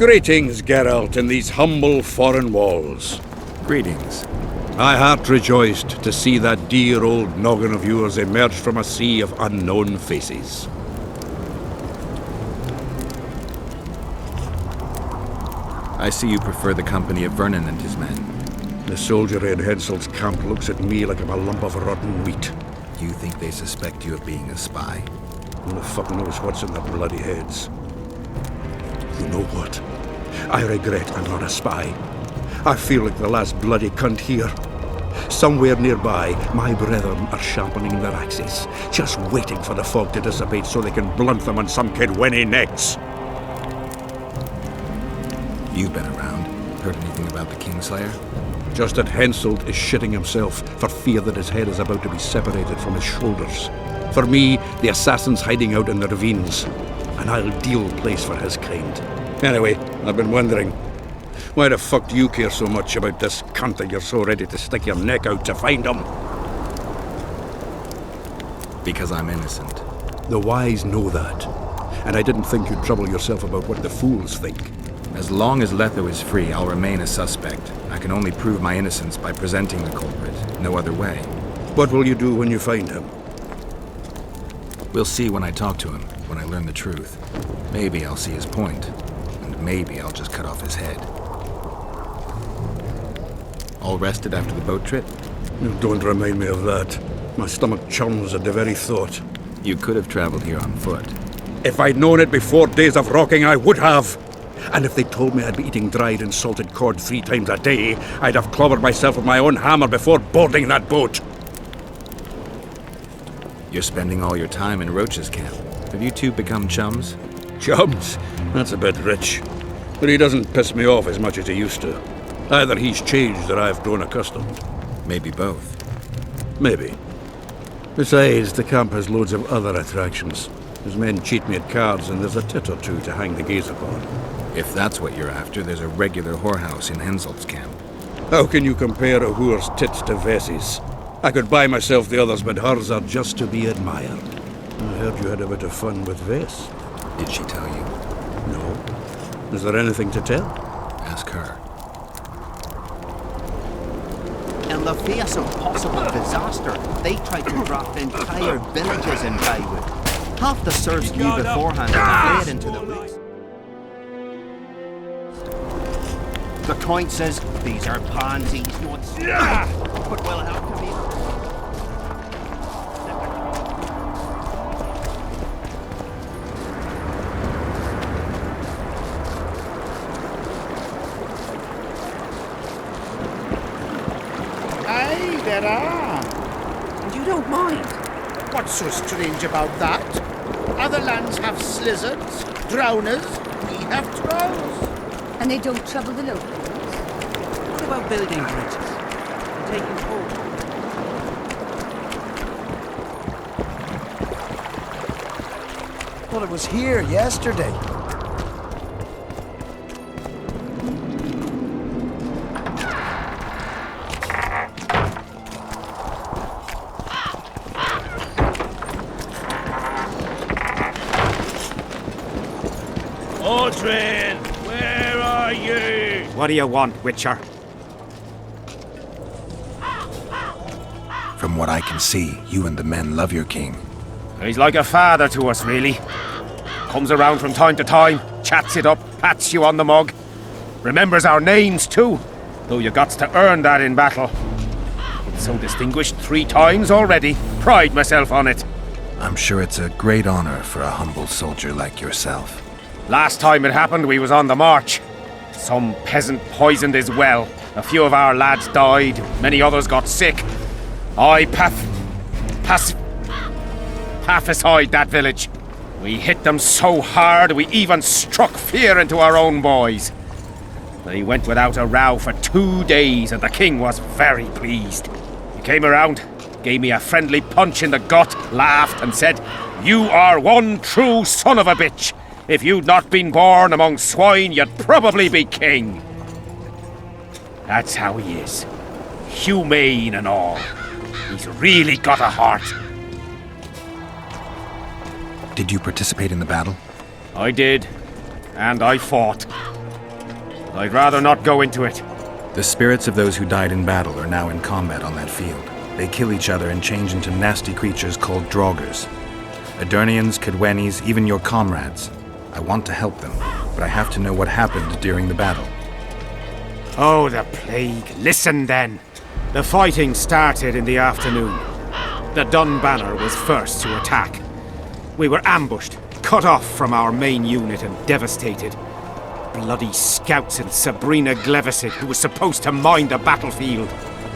Greetings, Geralt, in these humble foreign walls. Greetings. My heart rejoiced to see that dear old noggin of yours emerge from a sea of unknown faces. I see you prefer the company of Vernon and his men. The soldiery in Henselt's camp looks at me like I'm a lump of rotten wheat. You think they suspect you of being a spy? Who the fuck knows what's in their bloody heads? You know what? I regret I'm not a spy. I feel like the last bloody cunt here. Somewhere nearby, my brethren are sharpening their axes, just waiting for the fog to dissipate so they can blunt them on some kid when he necks. You've been around. Heard anything about the Kingslayer? Just that Henselt is shitting himself for fear that his head is about to be separated from his shoulders. For me, the assassin's hiding out in the ravines. An ideal place for his kind. Anyway, I've been wondering, why the fuck do you care so much about this cunt that you're so ready to stick your neck out to find him? Because I'm innocent. The wise know that. And I didn't think you'd trouble yourself about what the fools think. As long as Letho is free, I'll remain a suspect. I can only prove my innocence by presenting the culprit. No other way. What will you do when you find him? We'll see when I talk to him, when I learn the truth. Maybe I'll see his point. And maybe I'll just cut off his head. All rested after the boat trip? Don't remind me of that. My stomach churns at the very thought. You could have traveled here on foot. If I'd known it before days of rocking, I would have. And if they told me I'd be eating dried and salted cod 3 times a day, I'd have clobbered myself with my own hammer before boarding that boat. You're spending all your time in Roach's camp. Have you two become chums? Chums? That's a bit rich. But he doesn't piss me off as much as he used to. Either he's changed or I've grown accustomed. Maybe both. Maybe. Besides, the camp has loads of other attractions. His men cheat me at cards, and there's a tit or two to hang the gaze upon. If that's what you're after, there's a regular whorehouse in Henselt's camp. How can you compare a whore's tits to Vess's? I could buy myself the others, but hers are just to be admired. I heard you had a bit of fun with Vess. Did she tell you? No. Is there anything to tell? Ask her. In the face of possible disaster, they tried to draft entire villages in Baywood. Half the serfs knew beforehand and fled into the woods. The Count says these are pansies, not snakes, but we'll have to be. Aye, there are. And you don't mind? What's so strange about that? Other lands have slizzards, drowners, we have trolls. And they don't trouble the locals? What about building bridges and taking hold? Well, it was here yesterday. Odrin, where are you? What do you want, Witcher? From what I can see, you and the men love your king. He's like a father to us, really. Comes around from time to time, chats it up, pats you on the mug. Remembers our names, too, though you got to earn that in battle. Been so distinguished 3 times already. Pride myself on it. I'm sure it's a great honor for a humble soldier like yourself. Last time it happened, we was on the march. Some peasant poisoned his well. A few of our lads died. Many others got sick. I pacified that village. We hit them so hard, we even struck fear into our own boys. They went without a row for 2 days, and the king was very pleased. He came around, gave me a friendly punch in the gut, laughed, and said, "You are one true son of a bitch. If you'd not been born among swine, you'd probably be king." That's how he is. Humane and all. He's really got a heart. Did you participate in the battle? I did. And I fought. but I'd rather not go into it. The spirits of those who died in battle are now in combat on that field. They kill each other and change into nasty creatures called Draugrs. Edirnians, Kedwenis, even your comrades. I want to help them, but I have to know what happened during the battle. Oh, the plague. Listen then. The fighting started in the afternoon. The Dun Banner was first to attack. We were ambushed, cut off from our main unit and devastated. Bloody scouts and Sabrina Glevisid, who was supposed to mind the battlefield.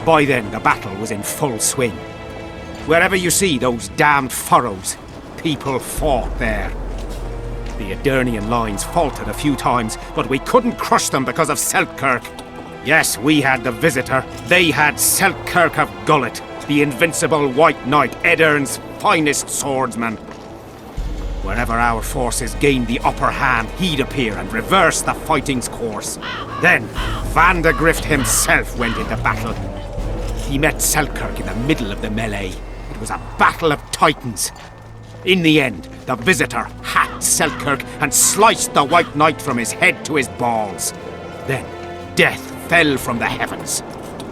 By then, the battle was in full swing. Wherever you see those damned furrows, people fought there. The Edirnian lines faltered a few times, but we couldn't crush them because of Selkirk. Yes, we had the Visitor. They had Selkirk of Gullet, the invincible White Knight, Edern's finest swordsman. Wherever our forces gained the upper hand, he'd appear and reverse the fighting's course. Then, Vandegrift himself went into battle. He met Selkirk in the middle of the melee. It was a battle of titans. In the end, the Visitor hacked Selkirk and sliced the White Knight from his head to his balls. Then, death fell from the heavens.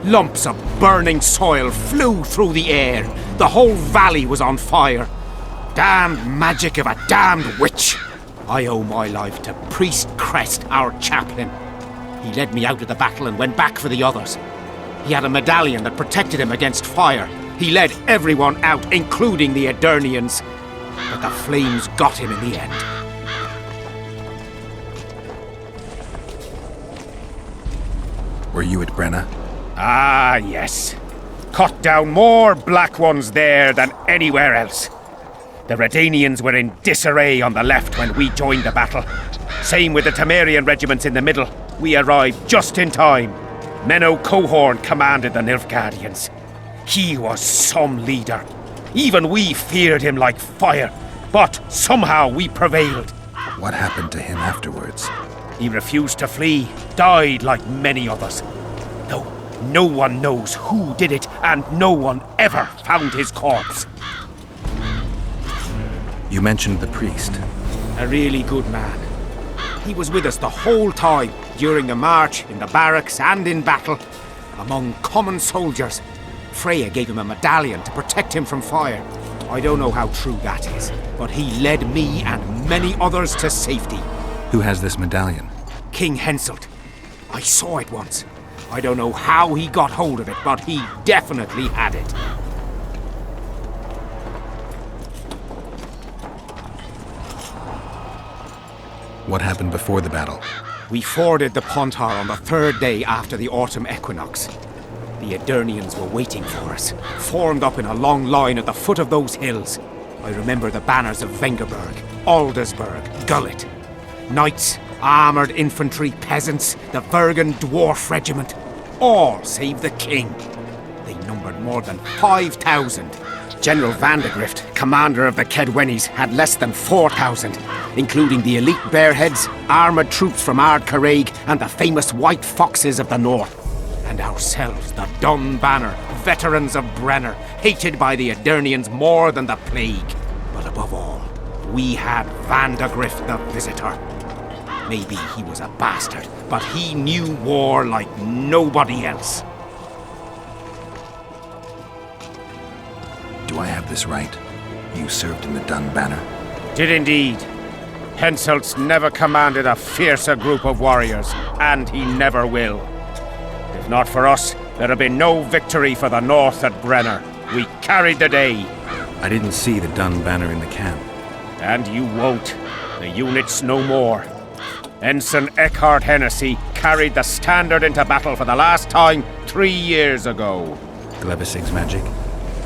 Lumps of burning soil flew through the air. The whole valley was on fire. Damned magic of a damned witch. I owe my life to Priest Crest, our chaplain. He led me out of the battle and went back for the others. He had a medallion that protected him against fire. He led everyone out, including the Edirnians. But the flames got him in the end. Were you at Brenna? Ah, yes. Cut down more black ones there than anywhere else. The Redanians were in disarray on the left when we joined the battle. Same with the Temerian regiments in the middle. We arrived just in time. Menno Cohorn commanded the Nilfgaardians. He was some leader. Even we feared him like fire. But somehow we prevailed. What happened to him afterwards? He refused to flee, died like many others. Though no one knows who did it, and no one ever found his corpse. You mentioned the priest. A really good man. He was with us the whole time, during the march, in the barracks, and in battle, among common soldiers. Freya gave him a medallion to protect him from fire. I don't know how true that is, but he led me and many others to safety. Who has this medallion? King Henselt. I saw it once. I don't know how he got hold of it, but he definitely had it. What happened before the battle? We forded the Pontar on the third day after the autumn equinox. The Edirnians were waiting for us, formed up in a long line at the foot of those hills. I remember the banners of Vengerberg, Aldersburg, Gullet. Knights, armoured infantry, peasants, the Vergen Dwarf Regiment. All save the king. They numbered more than 5,000. General Vandegrift, commander of the Kedwenis, had less than 4,000, including the elite Bearheads, armoured troops from Ard Caraig, and the famous White Foxes of the North. And ourselves, the Dun Banner, veterans of Brenner, hated by the Edirnians more than the plague. But above all, we had Vandegrift the Visitor. Maybe he was a bastard, but he knew war like nobody else. Do I have this right? You served in the Dun Banner? Did indeed. Henselt's never commanded a fiercer group of warriors, and he never will. If not for us, there'd have been no victory for the North at Brenner. We carried the day. I didn't see the Dun Banner in the camp. And you won't. The unit's no more. Ensign Eckhart Hennessy carried the standard into battle for the last time 3 years ago. Glevisig's magic?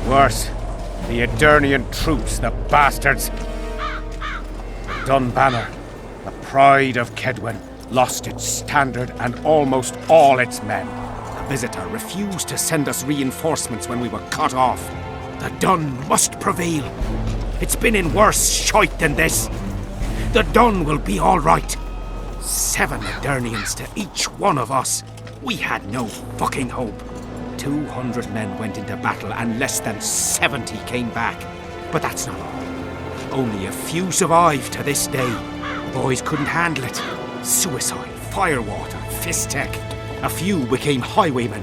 Worse. The Edirnian troops, the bastards. The Dun Banner, the pride of Kedwen, lost its standard and almost all its men. The Visitor refused to send us reinforcements when we were cut off. The Dun must prevail. It's been in worse shite than this. The Dun will be all right. 7 Edirnians to each one of us. We had no fucking hope. 200 men went into battle and less than 70 came back. But that's not all. Only a few survived to this day. The boys couldn't handle it. Suicide firewater, fistek. A few became highwaymen.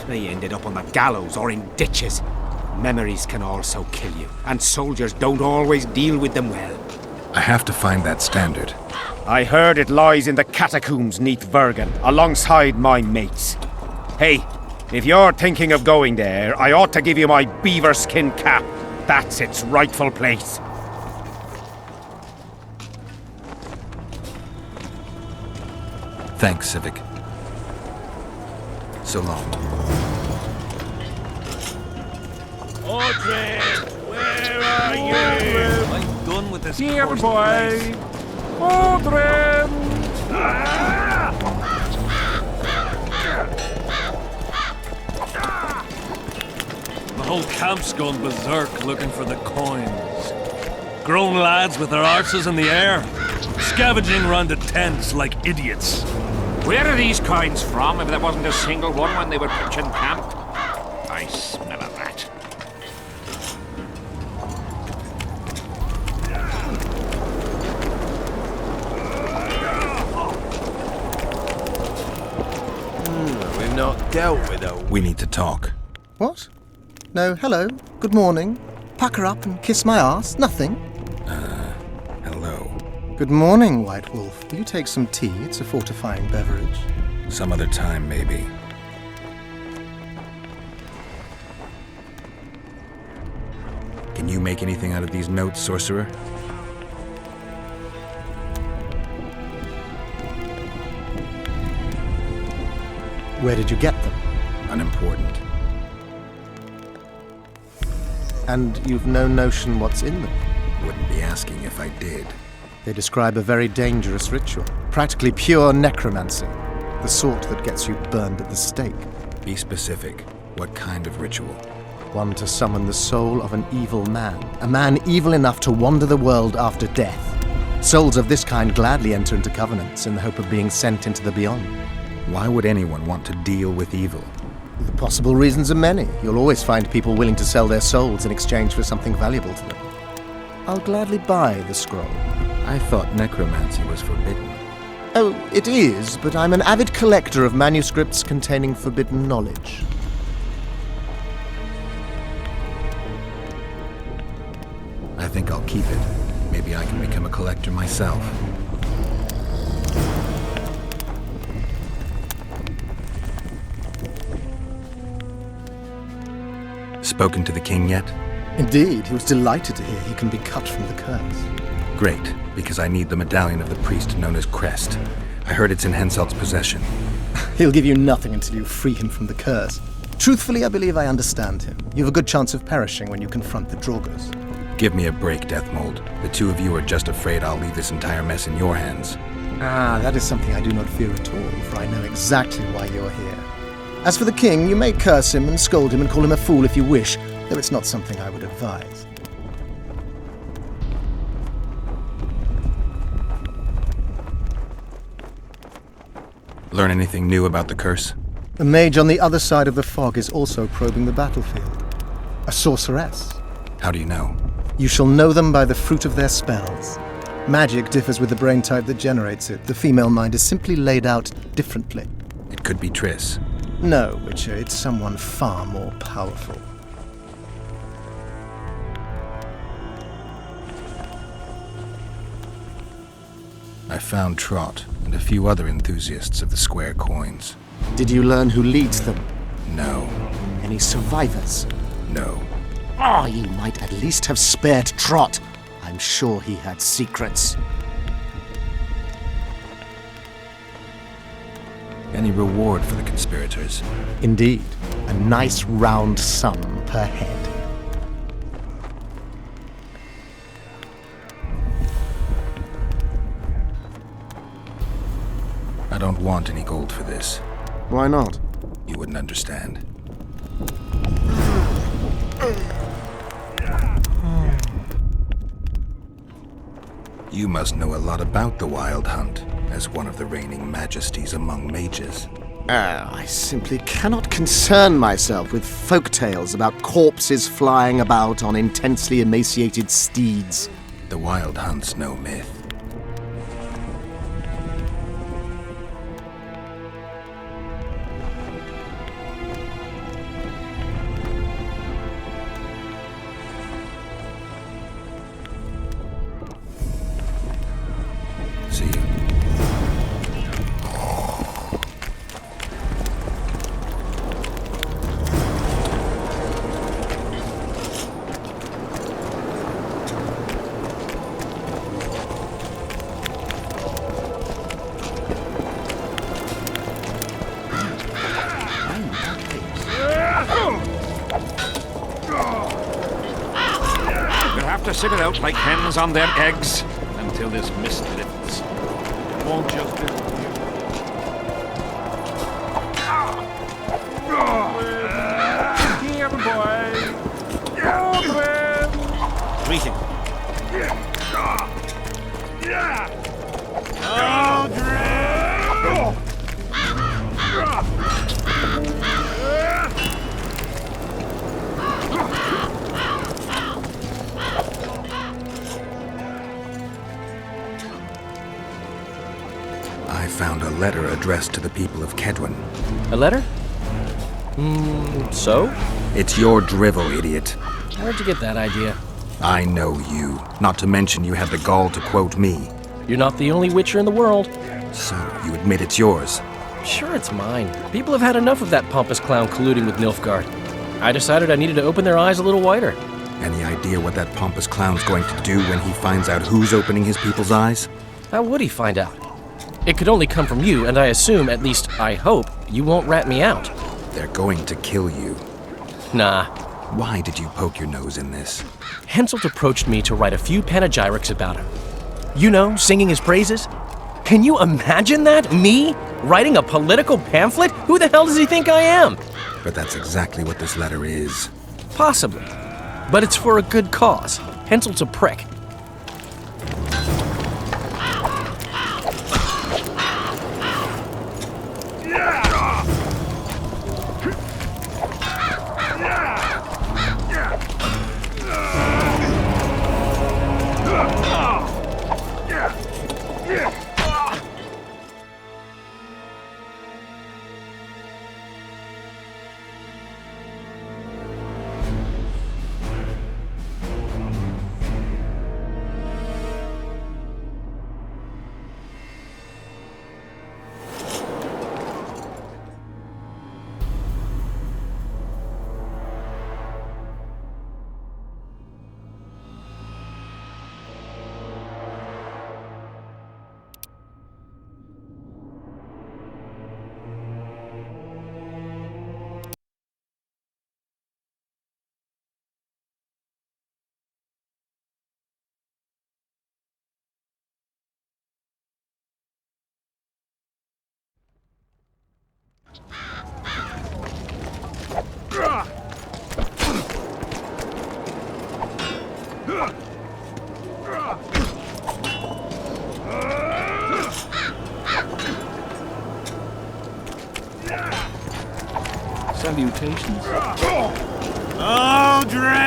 They ended up on the gallows or in ditches. Memories can also kill you, and soldiers don't always deal with them well. I have to find that standard. I heard it lies in the catacombs neath Bergen, alongside my mates. Hey, if you're thinking of going there, I ought to give you my beaver skin cap. That's its rightful place. Thanks, Civic. So long. Odrin, where are you? I'm done with this. Here, boy. Odrin. The whole camp's gone berserk looking for the coins. Grown lads with their arses in the air, scavenging round the tents like idiots. Where are these coins from if there wasn't a single one when they were pitching camp? I smell of that. We've not dealt with a... We need to talk. What? No, hello. Good morning. Pucker up and kiss my arse. Nothing. Hello. Good morning, White Wolf. Will you take some tea? It's a fortifying beverage. Some other time, maybe. Can you make anything out of these notes, sorcerer? Where did you get them? Unimportant. And you've no notion what's in them? Wouldn't be asking if I did. They describe a very dangerous ritual. Practically pure necromancy. The sort that gets you burned at the stake. Be specific. What kind of ritual? One to summon the soul of an evil man. A man evil enough to wander the world after death. Souls of this kind gladly enter into covenants in the hope of being sent into the beyond. Why would anyone want to deal with evil? The possible reasons are many. You'll always find people willing to sell their souls in exchange for something valuable to them. I'll gladly buy the scroll. I thought necromancy was forbidden. Oh, it is, but I'm an avid collector of manuscripts containing forbidden knowledge. I think I'll keep it. Maybe I can become a collector myself. Spoken to the king yet? Indeed, he was delighted to hear he can be cut from the curse. Great, because I need the medallion of the priest known as Crest. I heard it's in Henselt's possession. He'll give you nothing until you free him from the curse. Truthfully, I believe I understand him. You have a good chance of perishing when you confront the Draugrs. Give me a break, Deathmold. The two of you are just afraid I'll leave this entire mess in your hands. Ah, that is something I do not fear at all, for I know exactly why you're here. As for the king, you may curse him and scold him and call him a fool if you wish, though it's not something I would advise. Learn anything new about the curse? The mage on the other side of the fog is also probing the battlefield. A sorceress. How do you know? You shall know them by the fruit of their spells. Magic differs with the brain type that generates it. The female mind is simply laid out differently. It could be Triss. No, Witcher, it's someone far more powerful. I found Trot and a few other enthusiasts of the square coins. Did you learn who leads them? No. Any survivors? No. Oh, you might at least have spared Trot. I'm sure he had secrets. Any reward for the conspirators? Indeed. A nice round sum per head. I don't want any gold for this. Why not? You wouldn't understand. You must know a lot about the Wild Hunt, as one of the reigning majesties among mages. I simply cannot concern myself with folk tales about corpses flying about on intensely emaciated steeds. The Wild Hunt's no myth. to sit it out like hens on their eggs until this mist lifts. It won't just disappear. Here, boy. Odrin. Greeting. I found a letter addressed to the people of Kedwin. A letter? So? It's your drivel, idiot. Where'd you get that idea? I know you. Not to mention you had the gall to quote me. You're not the only witcher in the world. So, you admit it's yours? Sure, it's mine. People have had enough of that pompous clown colluding with Nilfgaard. I decided I needed to open their eyes a little wider. Any idea what that pompous clown's going to do when he finds out who's opening his people's eyes? How would he find out? It could only come from you, and I assume, at least I hope, you won't rat me out. They're going to kill you. Nah. Why did you poke your nose in this? Henselt approached me to write a few panegyrics about him. You know, singing his praises. Can you imagine that? Me? Writing a political pamphlet? Who the hell does he think I am? But that's exactly what this letter is. Possibly. But it's for a good cause. Henselt's a prick. Salutations. Odrin!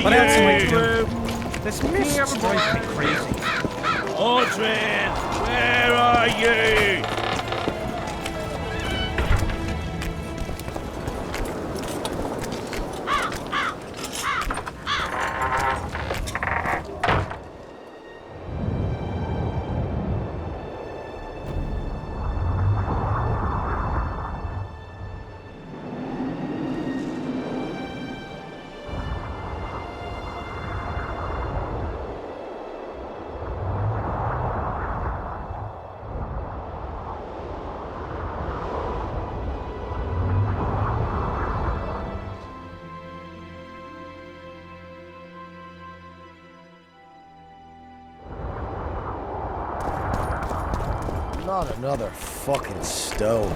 What else am I to do? This mist drives me crazy. Odrin, where are you? Not another fucking stone.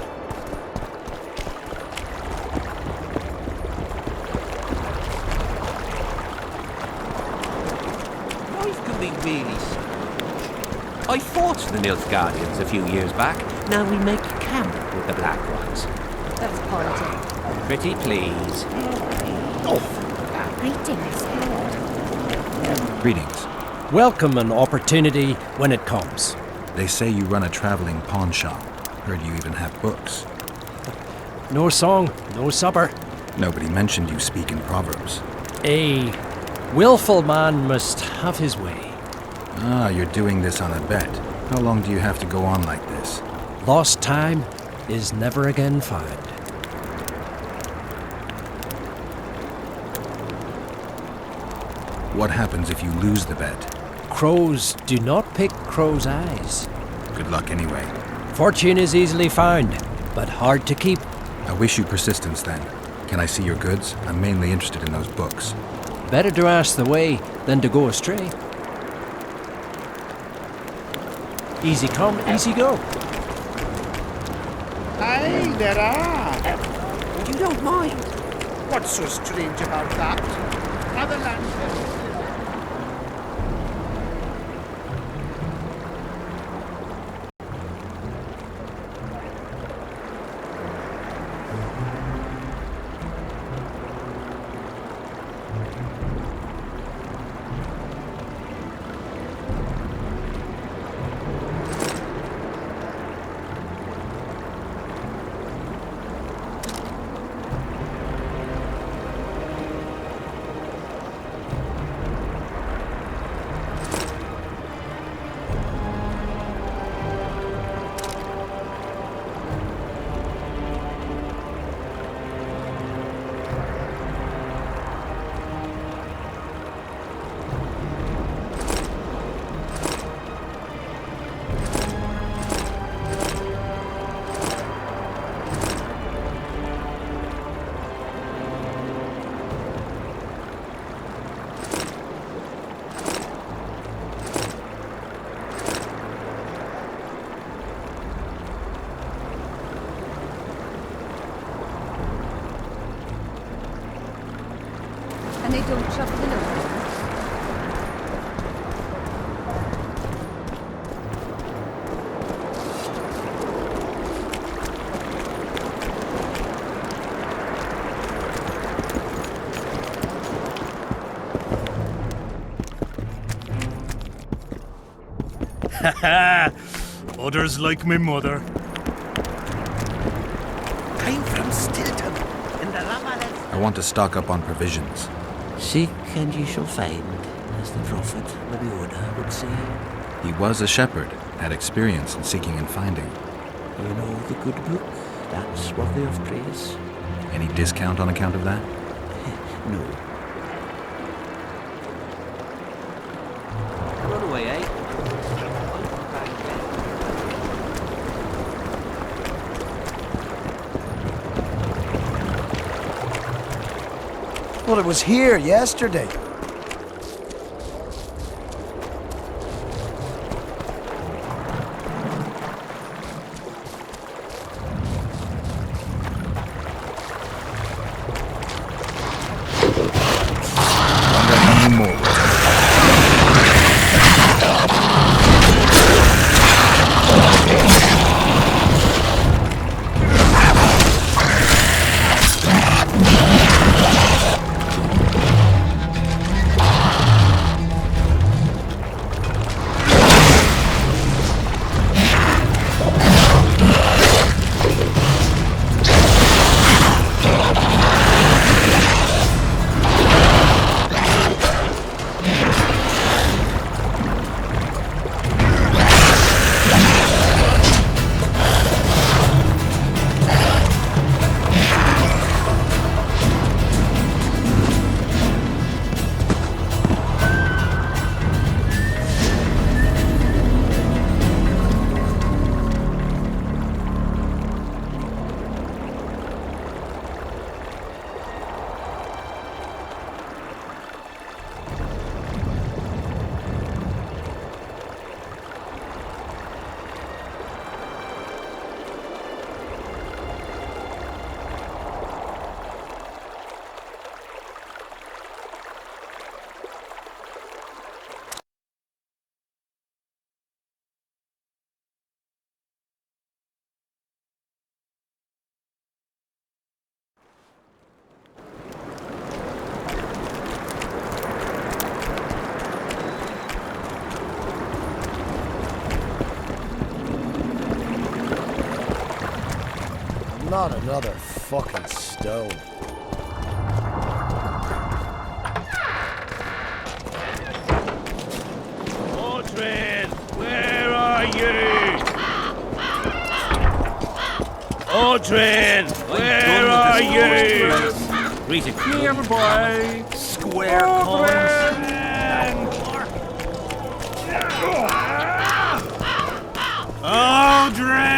Life can be really strange. I fought the Nilfgaardians a few years back. Now we make camp with the Black Ones. That's politics. Pretty please. Greetings. Welcome an opportunity when it comes. They say you run a traveling pawn shop. Heard you even have books. No song, no supper. Nobody mentioned you speak in proverbs. A willful man must have his way. Ah, you're doing this on a bet. How long do you have to go on like this? Lost time is never again found. What happens if you lose the bet? Crows do not pick crows' eyes. Good luck anyway. Fortune is easily found, but hard to keep. I wish you persistence then. Can I see your goods? I'm mainly interested in those books. Better to ask the way than to go astray. Easy come, easy go. Aye, there are. And you don't mind. What's so strange about that? Other lands have... And they don't trouble the locals. Others like my mother. I'm from Stilton, in the Ramaleth. I want to stock up on provisions. Seek and ye shall find, as the prophet Rabbi would say. He was a shepherd, had experience in seeking and finding. You know the good book, that's worthy of praise. Any discount on account of that? No. Run away, eh? Well, it was here yesterday. Not another fucking stone. Odrin, where are you? Odrin, where are you? Read it clear, boy. Square coins. Odrin!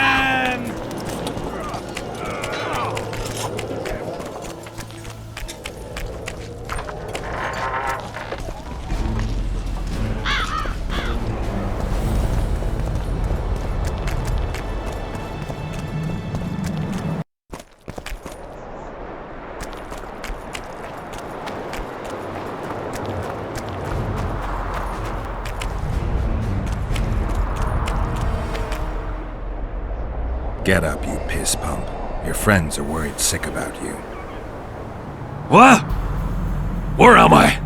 Get up, you piss pump. Your friends are worried sick about you. What? Where am I?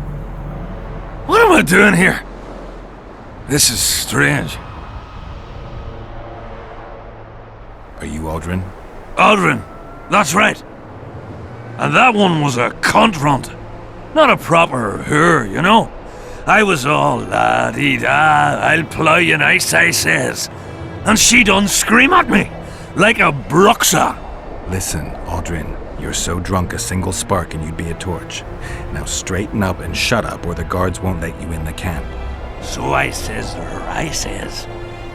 What am I doing here? This is strange. Are you Odrin? Odrin, that's right. And that one was a cunt runt. Not a proper her, you know. I was all la-dee-da, I'll plough you nice, I says. And she done scream at me. Like a bruxa. Listen, Odrin, you're so drunk a single spark and you'd be a torch. Now straighten up and shut up or the guards won't let you in the camp. So I says,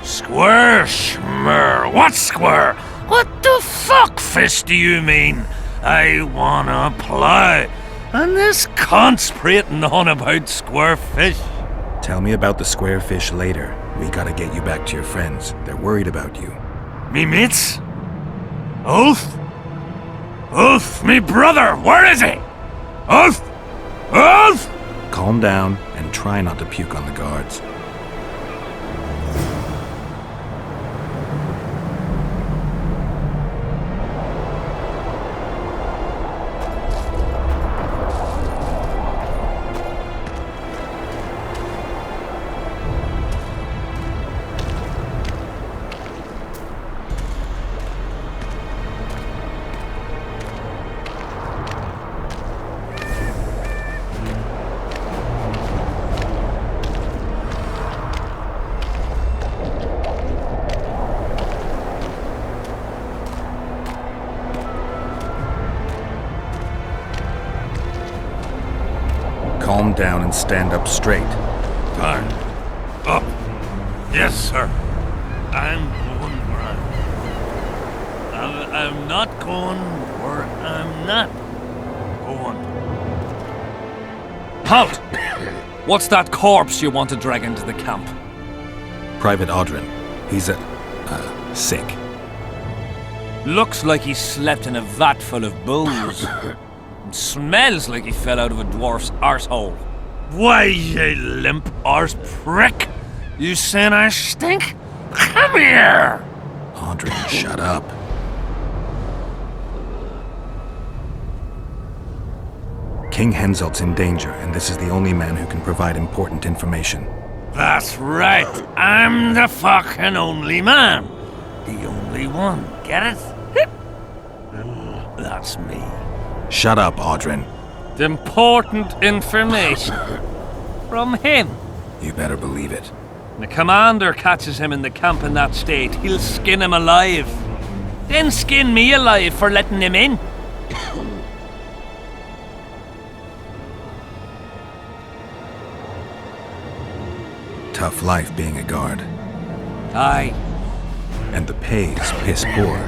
square schmer. What square? What the fuck fish do you mean? I wanna plough. And this cunt's prating on about square fish. Tell me about the square fish later. We gotta get you back to your friends. They're worried about you. Me mates? Ulf? Ulf, me brother, where is he? Ulf? Ulf? Calm down and try not to puke on the guards. Calm down and stand up straight. Fine. Up. Yes, sir. I'm going where I'm not going where I'm not going. Halt! What's that corpse you want to drag into the camp? Private Odrin. He's sick. Looks like he slept in a vat full of booze. Smells like he fell out of a dwarf's arsehole. Why, you limp arse prick? You saying I stink? Come here! Odrin, shut up. King Henselt's in danger, and this is the only man who can provide important information. That's right. I'm the fucking only man. The only one. Get it? That's me. Shut up, Odrin. Important information. From him. You better believe it. The commander catches him in the camp in that state, he'll skin him alive. Then skin me alive for letting him in. Tough life being a guard. Aye. And the pay's piss poor.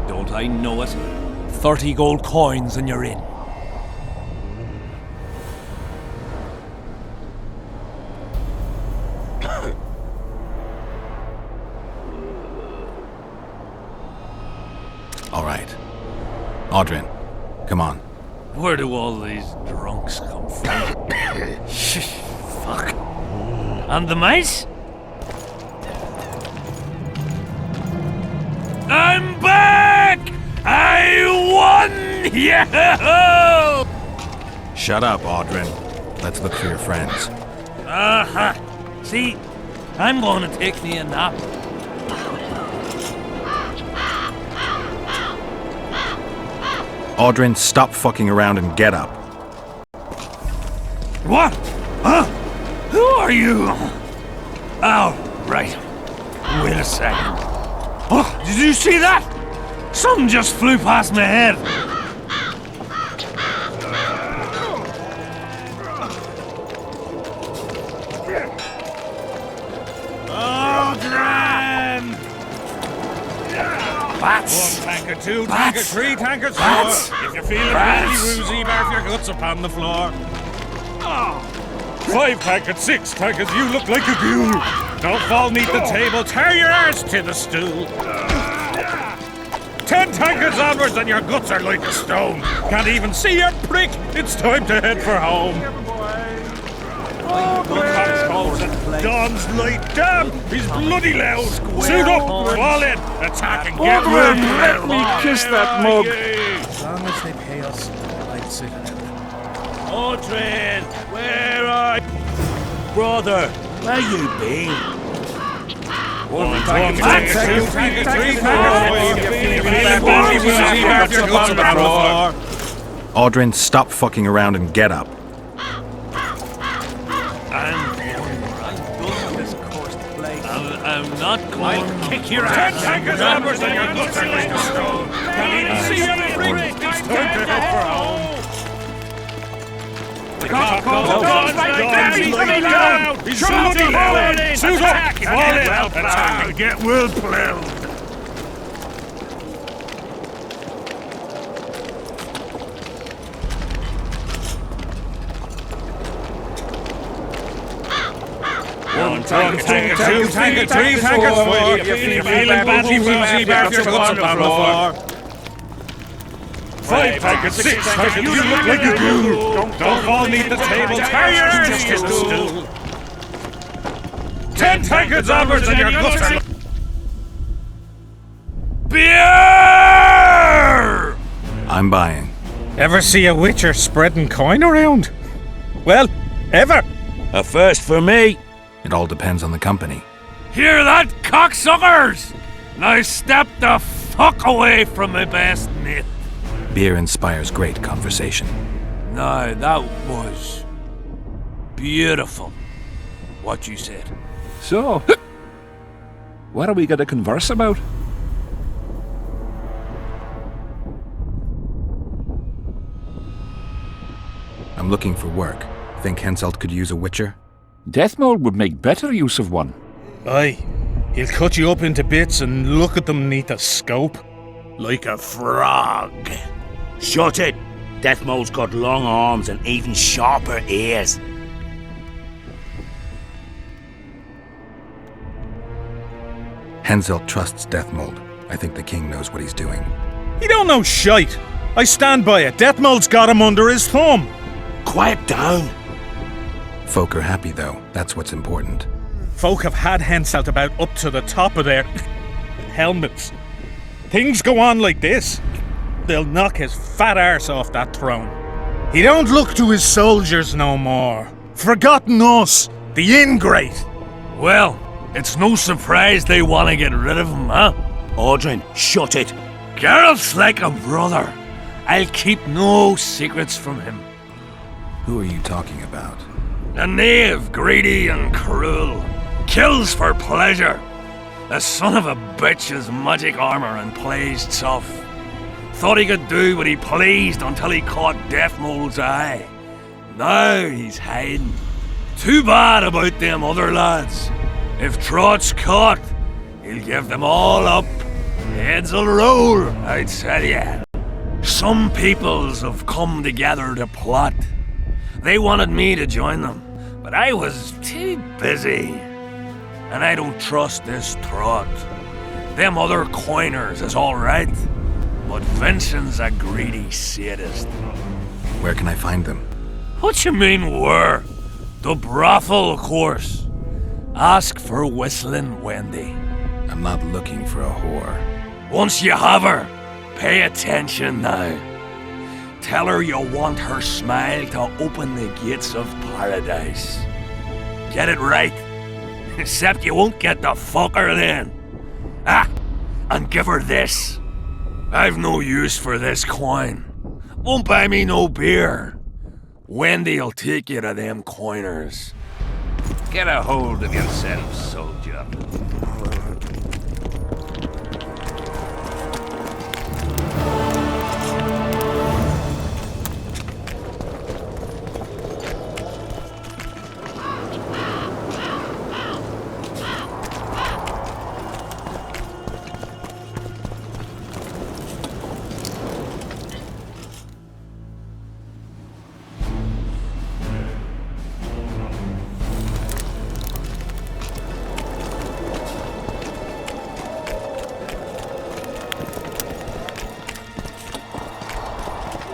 Don't I know it? 30 gold coins and you're in. All right. Odrin, come on. Where do all these drunks come from? Fuck. And the mice? I'm back! I won! Yeah! Shut up, Odrin. Let's look for your friends. Aha! See? I'm going to take me a nap. Odrin, stop fucking around and get up. What? Huh? Who are you? Oh, right. Wait a second. Oh, did you see that? Something just flew past my head. Odrin! Bats! One tankard, two Bats! tankard, three tankards, Bats! four. If you're feeling Bats! badly woozy, barf your guts upon the floor. 5 tankards, 6 tankards, you look like a ghoul. Don't fall neath the table, tear your arse to the stool. 10 tankards onwards and your guts are like a stone. Can't even see your prick, it's time to head for home. Dawn's light, damn! He's bloody loud! Suit up, fall in, attack and get Odrin, well. let me kiss that mug. As long as they pay us, I'd sit in it. Odrin, where are you? Brother, where you been? One tanker, 2 tanker, 3 tanker, 4. If you're feeling badly woozy, barf your guts upon the floor. Odrin, stop fucking around and get up. I'm not going to kick your ass. 10 tankers onwards and your guts are like a stone. Can't even see your prick. It's time to head for home. The cock goes like that. He's bloody loud. He's bloody loud. Suit up, fall in, attack and get well plowed. One tanker, 2 tanker, 3 tankers, 4. If you're feeling badly woozy, barf your guts upon the floor. 5 tankers, 6 tankers, you look like a ghoul. Don't fall neath the table, tear your arse to the stool. 10 tankards onwards and your guts are... Beer! I'm buying. Ever see a witcher spreading coin around? Well, ever. A first for me. It all depends on the company. Hear that, cocksuckers? Now step the fuck away from my best mate. Beer inspires great conversation. No, that was beautiful, what you said. So, what are we going to converse about? I'm looking for work. Think Henselt could use a witcher? Deathmold would make better use of one. Aye, he'll cut you up into bits and look at them neath a scope. Like a frog. Shut it! Deathmold's got long arms and even sharper ears. Henselt trusts Deathmold. I think the king knows what he's doing. He don't know shite. I stand by it. Deathmold's got him under his thumb. Quiet down. Folk are happy, though. That's what's important. Folk have had Henselt about up to the top of their helmets. Things go on like this, they'll knock his fat arse off that throne. He don't look to his soldiers no more. Forgotten us, the ingrate. Well, it's no surprise they want to get rid of him, huh? Odrin, shut it. Geralt's like a brother. I'll keep no secrets from him. Who are you talking about? A knave, greedy and cruel. Kills for pleasure. The son of a bitch has magic armor and plays tough. Thought he could do what he pleased until he caught Deathmold's eye. Now he's hiding. Too bad about them other lads. If Trott's caught, he'll give them all up. Heads'll roll, I tell ya. Some peoples have come together to plot. They wanted me to join them, but I was too busy. And I don't trust this Trott. Them other coiners is alright, but Vincent's a greedy sadist. Where can I find them? What you mean, where? The brothel, of course. Ask for Whistling Wendy. I'm not looking for a whore. Once you have her, pay attention now. Tell her you want her smile to open the gates of paradise. Get it right. Except you won't get the fucker then. Ah, and give her this. I've no use for this coin. Won't buy me no beer. Wendy'll take you to them coiners. Get a hold of yourself, soldier.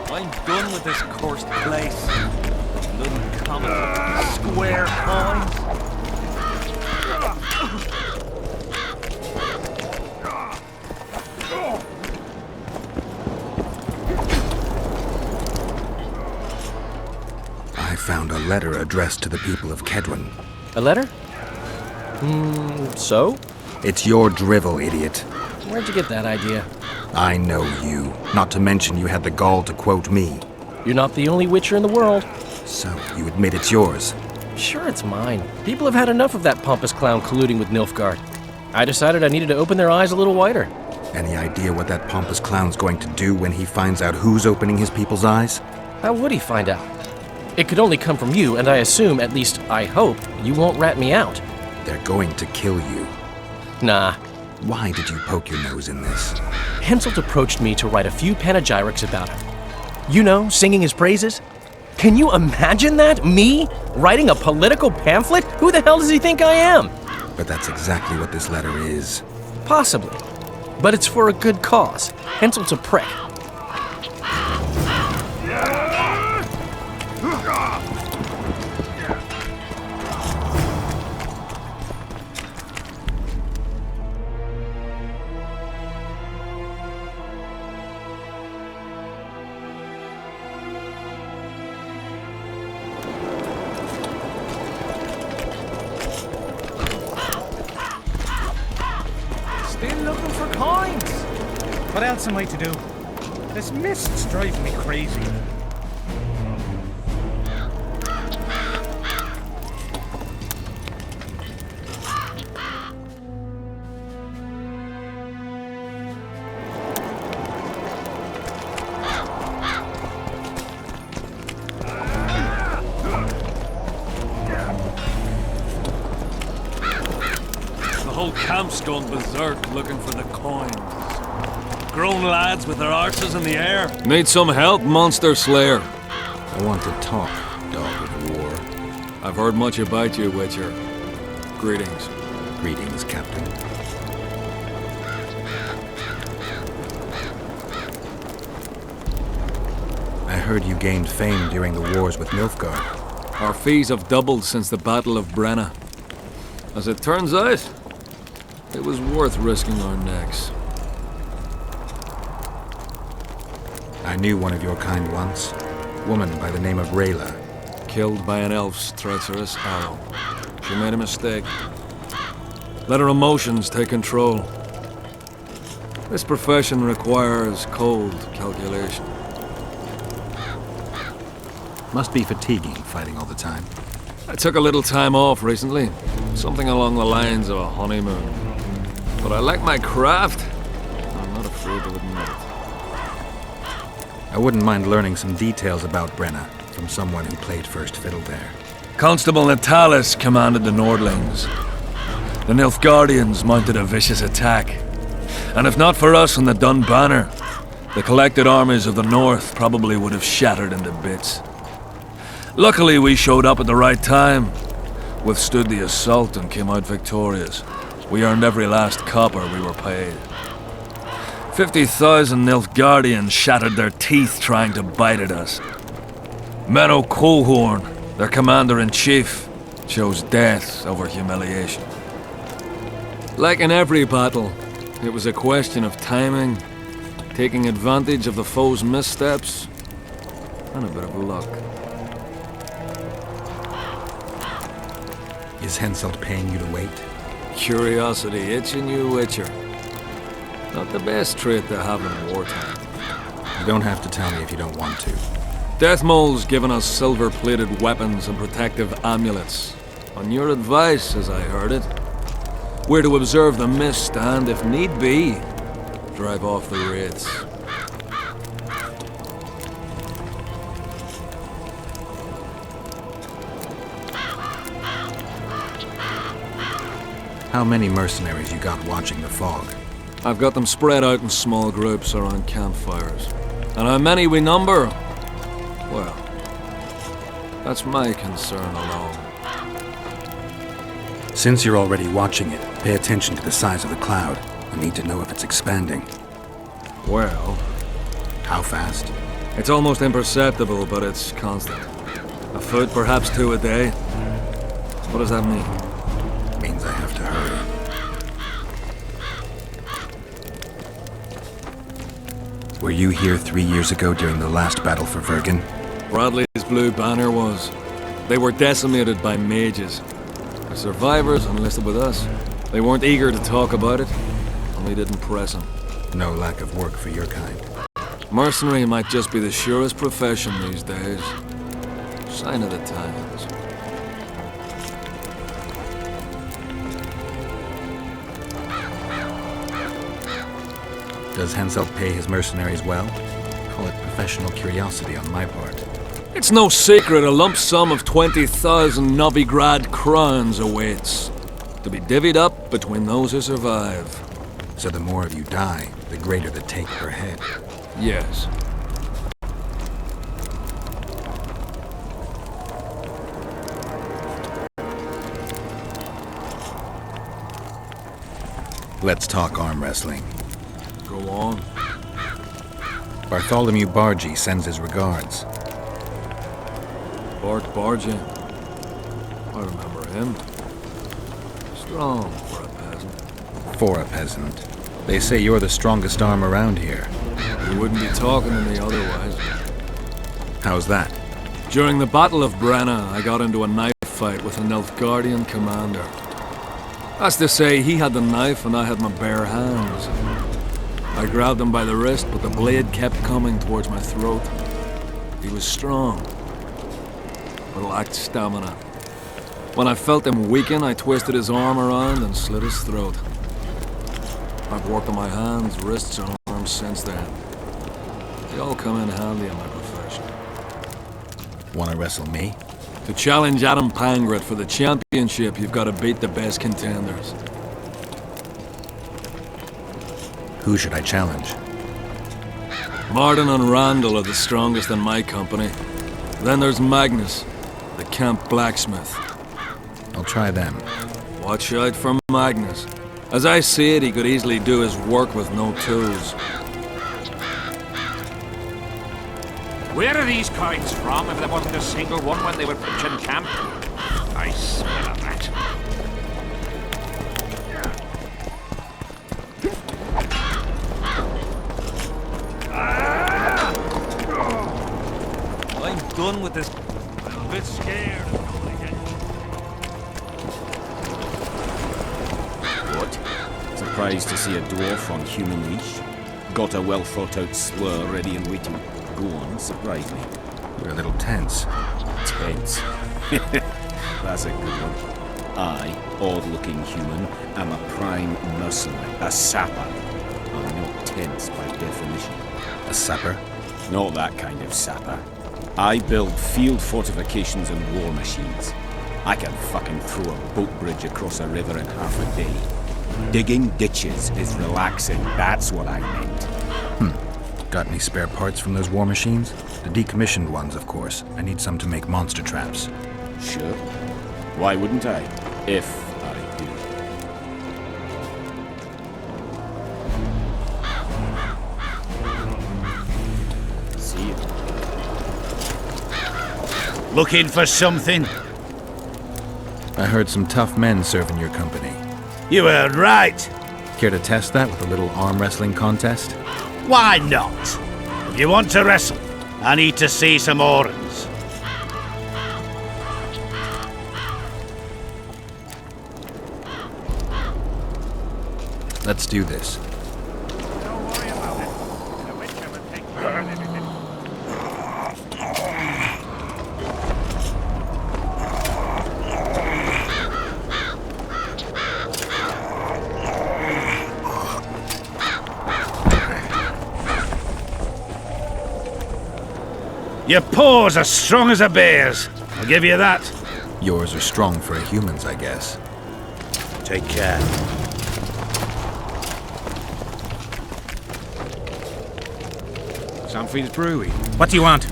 I'm done with this cursed place. Bloody common square coins. I found a letter addressed to the people of Kedwen. A letter? So? It's your drivel, idiot. Where'd you get that idea? I know you. Not to mention you had the gall to quote me. You're not the only witcher in the world. So, you admit it's yours? Sure, it's mine. People have had enough of that pompous clown colluding with Nilfgaard. I decided I needed to open their eyes a little wider. Any idea what that pompous clown's going to do when he finds out who's opening his people's eyes? How would he find out? It could only come from you, and I assume, at least I hope, you won't rat me out. They're going to kill you. Nah. Why did you poke your nose in this? Henselt approached me to write a few panegyrics about him. You know, singing his praises. Can you imagine that? Me? Writing a political pamphlet? Who the hell does he think I am? But that's exactly what this letter is. Possibly. But it's for a good cause. Henselt's a prick. Still looking for coins. What else am I to do? This mist's driving me crazy. The whole camp's gone berserk looking for the coins. Grown lads with their arses in the air. Need some help, monster slayer? I want to talk, dog of war. I've heard much about you, Witcher. Greetings. Greetings, Captain. I heard you gained fame during the wars with Nilfgaard. Our fees have doubled since the Battle of Brenna. As it turns out, it was worth risking our necks. I knew one of your kind once. Woman by the name of Rayla. Killed by an elf's treacherous arrow. She made a mistake. Let her emotions take control. This profession requires cold calculation. Must be fatiguing, fighting all the time. I took a little time off recently. Something along the lines of a honeymoon. But I like my craft. I'm not afraid to admit it. I wouldn't mind learning some details about Brenna from someone who played first fiddle there. Constable Natalis commanded the Nordlings. The Nilfgaardians mounted a vicious attack. And if not for us and the Dun Banner, the collected armies of the North probably would have shattered into bits. Luckily, we showed up at the right time, withstood the assault and came out victorious. We earned every last copper we were paid. 50,000 Nilfgaardians shattered their teeth trying to bite at us. Menno Colehorn, their commander-in-chief, chose death over humiliation. Like in every battle, it was a question of timing, taking advantage of the foe's missteps, and a bit of luck. Is Henselt paying you to wait? Curiosity itching you, Witcher. Not the best trait to have in wartime. You don't have to tell me if you don't want to. Deathmole's given us silver-plated weapons and protective amulets. On your advice, as I heard it. We're to observe the mist and, if need be, drive off the wraiths. How many mercenaries you got watching the fog? I've got them spread out in small groups around campfires. And how many we number? Well, that's my concern alone. Since you're already watching it, pay attention to the size of the cloud. I need to know if it's expanding. Well... How fast? It's almost imperceptible, but it's constant. A foot, perhaps 2 a day. What does that mean? Means I have to hurry. Were you here 3 years ago during the last battle for Vergen? Bradley's blue banner was. They were decimated by mages. The survivors enlisted with us. They weren't eager to talk about it, and we didn't press them. No lack of work for your kind. Mercenary might just be the surest profession these days. Sign of the times. Does Henselt pay his mercenaries well? Call it professional curiosity on my part. It's no secret a lump sum of 20,000 Novigrad crowns awaits, to be divvied up between those who survive. So the more of you die, the greater the take per head. Yes. Let's talk arm wrestling. Go on. Bartholomew Bargy sends his regards. Bart Bargy. I remember him. Strong for a peasant. For a peasant. They say you're the strongest arm around here. You wouldn't be talking to me otherwise. How's that? During the Battle of Brenna, I got into a knife fight with an Nilfgaardian commander. That's to say, he had the knife and I had my bare hands. I grabbed him by the wrist, but the blade kept coming towards my throat. He was strong, but lacked stamina. When I felt him weaken, I twisted his arm around and slit his throat. I've worked on my hands, wrists, and arms since then. They all come in handy in my profession. Wanna wrestle me? To challenge Adam Pangret for the championship, you've got to beat the best contenders. Who should I challenge? Martin and Randall are the strongest in my company. Then there's Magnus, the camp blacksmith. I'll try them. Watch out for Magnus. As I see it, he could easily do his work with no tools. Where are these coins from if there wasn't a single one when they were pitching camp? I smell of that. I'm done with this. I'm a bit scared. What? Surprised to see a dwarf on human leash? Got a well-thought-out slur ready and waiting. Go on, surprise me. You're a little tense. Tense? That's a good one. I, odd-looking human, am a prime mercenary, a sapper. I'm not tense by definition. A sapper? Not that kind of sapper. I build field fortifications and war machines. I can fucking throw a boat bridge across a river in half a day. Digging ditches is relaxing, that's what I meant. Got any spare parts from those war machines? The decommissioned ones, of course. I need some to make monster traps. Sure. Why wouldn't I? If I do. See you. Looking for something? I heard some tough men serve in your company. You heard right. Care to test that with a little arm wrestling contest? Why not? If you want to wrestle, I need to see some Orins. Let's do this. Don't worry about it. The witcher will take care of it. Your paws are strong as a bear's. I'll give you that. Yours are strong for a human's, I guess. Take care. Something's brewing. What do you want?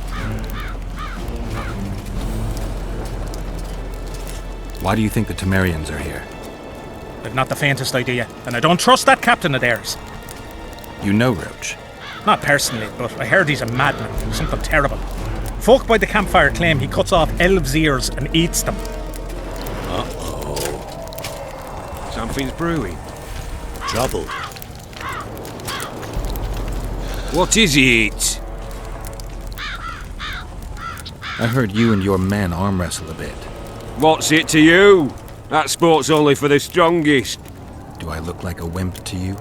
Why do you think the Temerians are here? I've not the faintest idea, and I don't trust that captain of theirs. You know Roach? Not personally, but I heard he's a madman. Something terrible. Folk by the campfire claim he cuts off elves' ears and eats them. Uh-oh. Something's brewing. Trouble. What is it? I heard you and your men arm wrestle a bit. What's it to you? That sport's only for the strongest. Do I look like a wimp to you?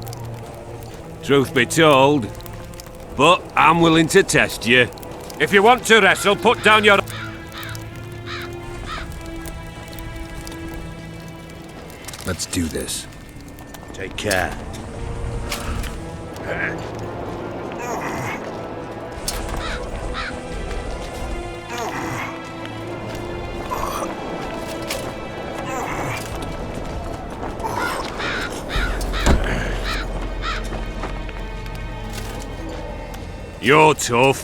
Truth be told. But I'm willing to test you. If you want to wrestle, put down your... Let's do this. Take care. You're tough.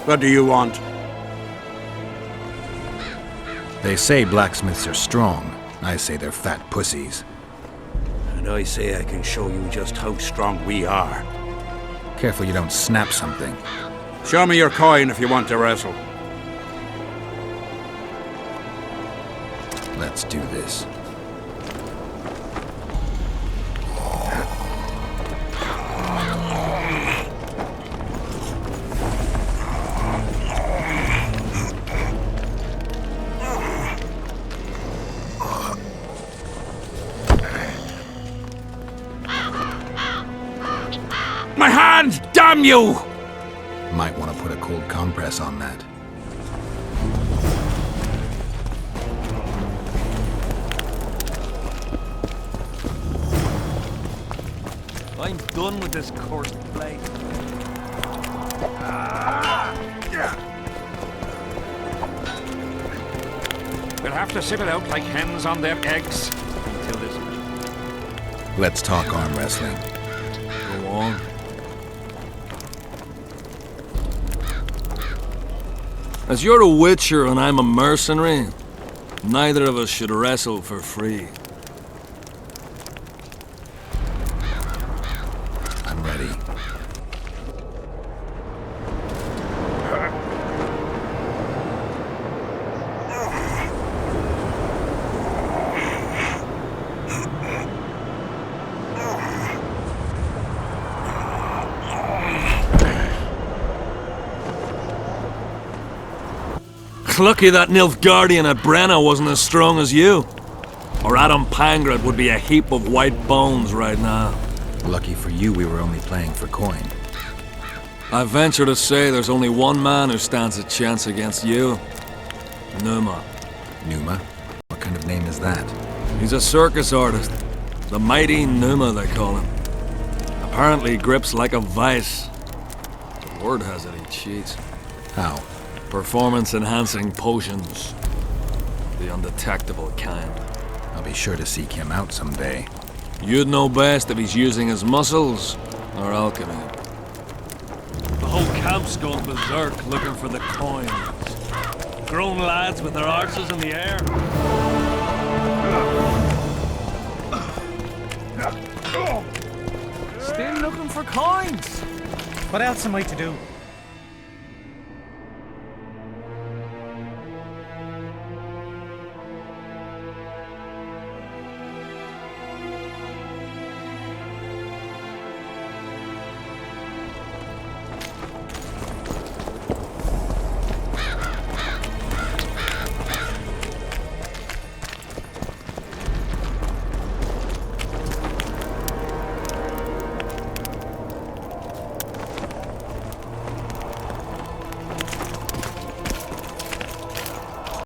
What do you want? They say blacksmiths are strong. I say they're fat pussies. And I say I can show you just how strong we are. Careful you don't snap something. Show me your coin if you want to wrestle. Let's do this. My hands, damn you! Might want to put a cold compress on that. I'm done with this cursed blade. We'll have to sit it out like hens on their eggs until this... Let's talk arm wrestling. Go on. As you're a witcher and I'm a mercenary, neither of us should wrestle for free. I'm ready. Lucky that Nilfgaardian at Brenna wasn't as strong as you. Or Adam Pangrad would be a heap of white bones right now. Lucky for you, we were only playing for coin. I venture to say there's only one man who stands a chance against you. Numa. Numa? What kind of name is that? He's a circus artist. The mighty Numa, they call him. Apparently grips like a vice. The word has it, he cheats. How? Performance-enhancing potions. The undetectable kind. I'll be sure to seek him out someday. You'd know best if he's using his muscles or alchemy. The whole camp's going berserk looking for the coins. Grown lads with their arses in the air. Still looking for coins. What else am I to do?